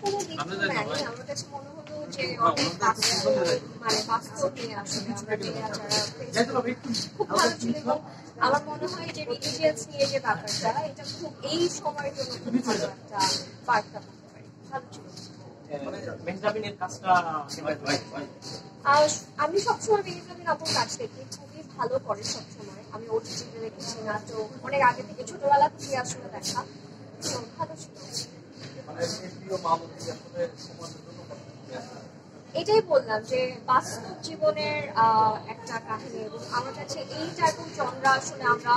কোনো দিক নেই, আমার কাছে মনে হলো যে অনেক মানে বাস্তব নিয়ে আসলে আমরা যারা খুব ভালো ছিল। এবং আমার মনে হয় যে রিলিজিয়াস নিয়ে যে ব্যাপারটা, এটা খুব এই সময়ের জন্য খুব ভালো একটা বার্তা বলতে পারি, ভালো ছিল। আমি সবসময় বেঞ্জামিন আপুর কাজ দেখি, খুবই ভালো করে সবসময়। আমি ওটিটিতে দেখেছি, নাটক অনেক আগে থেকে ছোটবেলা থেকে আসলে দেখা, তো ভালো ছিল। এটাই বললাম যে বাস্তব জীবনের একটা কাহিনী, এবং আমার কাছে এই টাইপের জনরা আসলে আমরা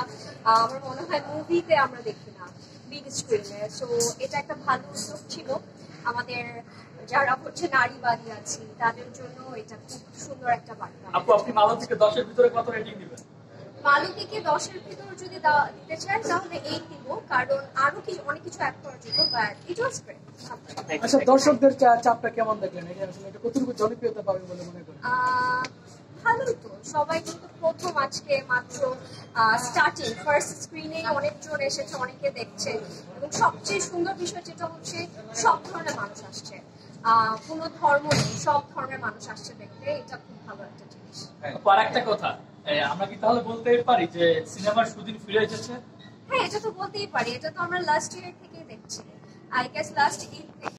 আমার মনে হয় মুভিতে আমরা দেখি না, বিগ স্ক্রিনে। সো এটা একটা ভালো উদ্যোগ ছিল আমাদের যারা হচ্ছে নারীবাদী আছি তাদের জন্য। এটা খুব সুন্দর একটা বার্তা। আপনি মালতীকে 10-এর ভিতরে কত রেটিং দিবেন? মালতীকে 10-এর ভিতর যদি দিতে চাই তাহলে 8 দিব, কারণ আরো কিছু অনেক কিছু অ্যাড করার জন্য, বাট ইট ওয়াজ গ্রেট। আচ্ছা, দর্শকদের চাপটা কেমন দেখলেন? এটা কতটুকু জনপ্রিয়তা পাবে বলে মনে করেন? ভালোই তো, সবাই কিন্তু প্রথম আজকে মাত্র স্টার্টিং ফার্স্ট স্ক্রিনে অনেকজন এসেছে, অনেকে দেখছে, এবং সবচেয়ে সুন্দর বিষয় যেটা হচ্ছে সব ধরনের মানুষ আসছে, কোনো ধর্ম নেই, সব ধর্মের মানুষ আসছে দেখতে। এটা খুব ভালো একটা জিনিস। আর একটা কথা, আমরা কি তাহলে বলতেই পারি যে সিনেমার সুদিন ফিরে এসেছে? হ্যাঁ, এটা তো বলতেই পারি, এটা তো আমরা লাস্ট ইয়ার থেকেই দেখছি, আই গেস লাস্ট ঈদ থেকে।